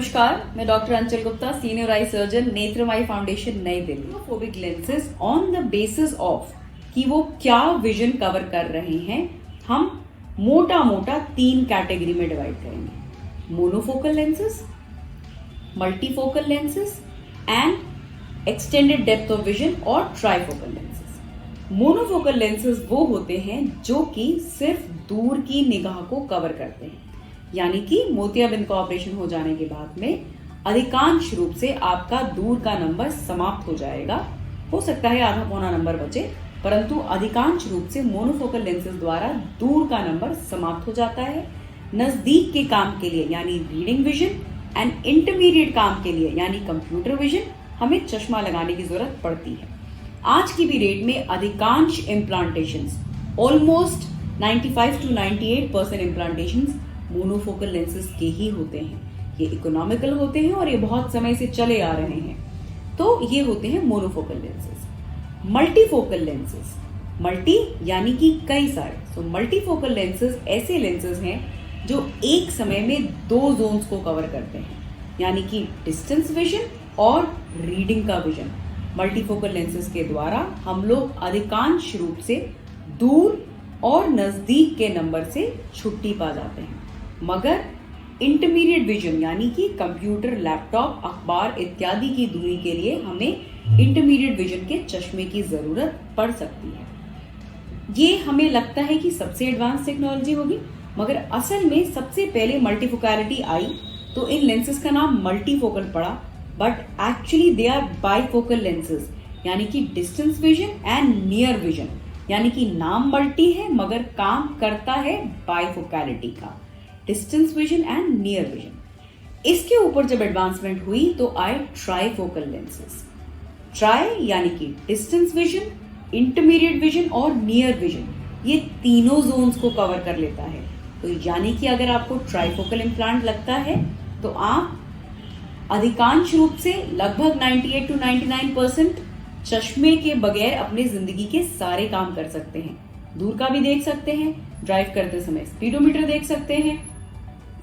नमस्कार, मैं डॉक्टर अंचल गुप्ता, सीनियर आई सर्जन, नेत्रम आई फाउंडेशन, नई Delhi. Phobic lenses on the basis of कि वो क्या विजन कवर कर रहे हैं, हम मोटा मोटा 3 कैटेगरी में डिवाइड करेंगे। Monofocal lenses, multifocal lenses and extended depth of vision और ट्राइफोकल लेंसेज। मोनोफोकल लेंसेज वो होते हैं जो कि सिर्फ दूर की निगाह को कवर करते हैं, यानी कि मोतियाबिंद का ऑपरेशन हो जाने के बाद में अधिकांश रूप से आपका दूर का नंबर समाप्त हो जाएगा। हो सकता है आधा पौना नंबर बचे, परंतु अधिकांश रूप से मोनोफोकल लेंसेज द्वारा दूर का नंबर समाप्त हो जाता है। नजदीक के काम के लिए यानी रीडिंग विजन एंड इंटरमीडिएट काम के लिए यानी कंप्यूटर विजन हमें चश्मा लगाने की जरूरत पड़ती है। आज की भी डेट में अधिकांश इम्प्लांटेशंस, ऑलमोस्ट 95 to 98% इम्प्लांटेशंस मोनोफोकल लेंसेज के ही होते हैं। ये इकोनॉमिकल होते हैं और ये बहुत समय से चले आ रहे हैं, तो ये होते हैं monofocal lenses. Multifocal lenses, multi यानी कि कई सारे, तो मल्टीफोकल लेंसेज ऐसे लेंसेज हैं जो एक समय में 2 जोन्स को कवर करते हैं, यानी कि डिस्टेंस विजन और रीडिंग का विजन। मल्टीफोकल लेंसेज के द्वारा हम लोग अधिकांश रूप से दूर और नजदीक के नंबर से छुट्टी पा जाते हैं, मगर इंटरमीडिएट विजन यानी कि कंप्यूटर, लैपटॉप, अखबार इत्यादि की दूरी के लिए हमें इंटरमीडिएट विजन के चश्मे की जरूरत पड़ सकती है। ये हमें लगता है कि सबसे एडवांस टेक्नोलॉजी होगी, मगर असल में सबसे पहले मल्टीफोकैलिटी आई तो इन लेंसेज का नाम मल्टीफोकल पड़ा, but actually they are bifocal lenses, यानी कि distance vision and near vision, यानी कि नाम मल्टी है मगर काम करता है बाइफोकैलिटी का, distance vision and near vision. इसके ऊपर जब एडवांसमेंट हुई तो आए ट्राइफोकल लेंसेज। ट्राई यानी कि डिस्टेंस विजन, इंटरमीडिएट विजन और नियर विजन, ये तीनों जोन्स को कवर कर लेता है। तो यानी कि अगर आपको ट्राइफोकल इम्प्लांट लगता है तो आप अधिकांश रूप से लगभग 98 to 99% चश्मे के बगैर अपनी जिंदगी के सारे काम कर सकते हैं। दूर का भी देख सकते हैं, ड्राइव करते समय स्पीडोमीटर देख सकते हैं,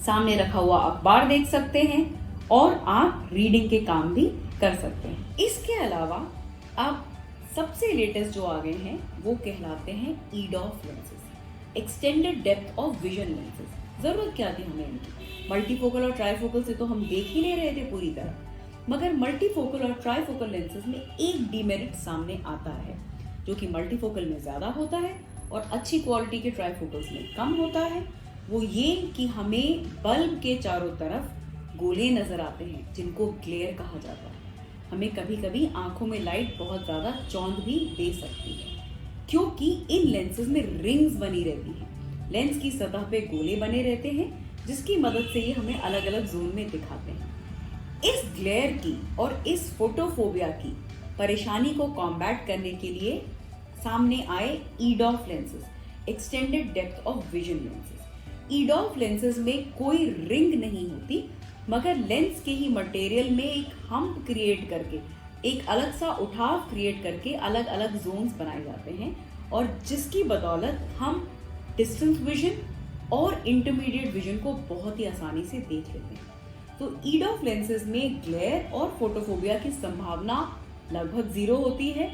सामने रखा हुआ अखबार देख सकते हैं और आप रीडिंग के काम भी कर सकते हैं। इसके अलावा अब सबसे लेटेस्ट जो आ गए हैं वो कहलाते हैं EDOF lenses, extended depth of vision lenses. जरूरत क्या थी हमें इनकी? मल्टीफोकल और ट्राइफोकल से तो हम देख ही नहीं रहे थे पूरी तरह, मगर मल्टीफोकल और ट्राइफोकल लेंसेज में एक डीमेरिट सामने आता है, जो कि मल्टीफोकल में ज्यादा होता है और अच्छी क्वालिटी के ट्राइफोकल्स में कम होता है। वो ये कि हमें बल्ब के चारों तरफ गोले नजर आते हैं जिनको ग्लेयर कहा जाता है। हमें कभी कभी आंखों में लाइट बहुत ज्यादा चौंध भी दे सकती है, क्योंकि इन लेंसेज में रिंग्स बनी रहती हैं। लेंस की सतह पे गोले बने रहते हैं जिसकी मदद से ये हमें अलग अलग जोन में दिखाते हैं। इस ग्लेयर की और इस फोटोफोबिया की परेशानी को कॉम्बैट करने के लिए सामने आए EDOF lenses, extended depth of vision lenses. EDOF lenses में कोई रिंग नहीं होती, मगर लेंस के ही मटेरियल में एक हम्प क्रिएट करके, एक अलग सा उठाव क्रिएट करके अलग अलग जोन्स बनाए जाते हैं, और जिसकी बदौलत हम डिस्टेंस विजन और इंटरमीडिएट विजन को बहुत ही आसानी से देख लेते हैं। तो EDOF लेंसेज में ग्लेयर और फोटोफोबिया की संभावना लगभग 0 होती है,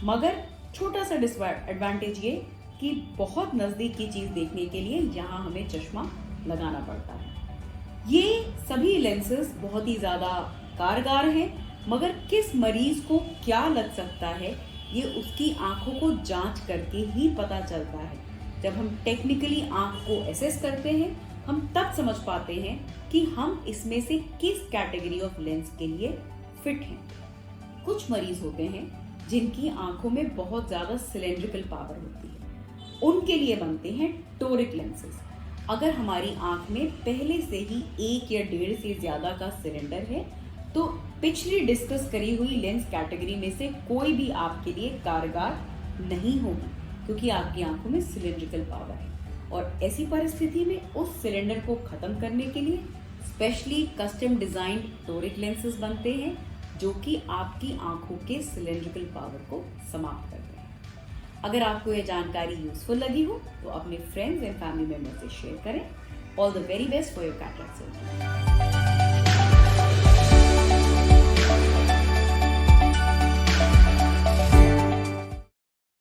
मगर छोटा सा डिसएडवांटेज ये कि बहुत नजदीक की चीज देखने के लिए यहाँ हमें चश्मा लगाना पड़ता है। ये सभी लेंसेज बहुत ही ज्यादा कारगर हैं, मगर किस मरीज को क्या लग सकता है ये उसकी आंखों को जांच करके ही पता चलता है। जब हम टेक्निकली आंख को एसेस करते हैं, हम तब समझ पाते हैं कि हम इसमें से किस कैटेगरी ऑफ लेंस के लिए फिट हैं। कुछ मरीज होते हैं जिनकी आंखों में बहुत ज्यादा सिलेंड्रिकल पावर होती है, उनके लिए बनते हैं टोरिक लेंसेज। अगर हमारी आंख में पहले से ही 1 या 1.5 से ज्यादा का सिलेंडर है तो पिछली डिस्कस करी हुई लेंस कैटेगरी में से कोई भी आपके लिए कारगर नहीं होगी, क्योंकि आपकी आंखों में सिलेंड्रिकल पावर है। और ऐसी परिस्थिति में उस सिलेंडर को खत्म करने के लिए specially custom designed toric lenses बनते हैं, जो कि आपकी आंखों के सिलेंड्रिकल पावर को समाप्त करते हैं। अगर आपको यह जानकारी यूजफुल लगी हो तो अपने फ्रेंड्स एंड फैमिली मेंबर्स से शेयर करें। All the very best for your cataract surgery.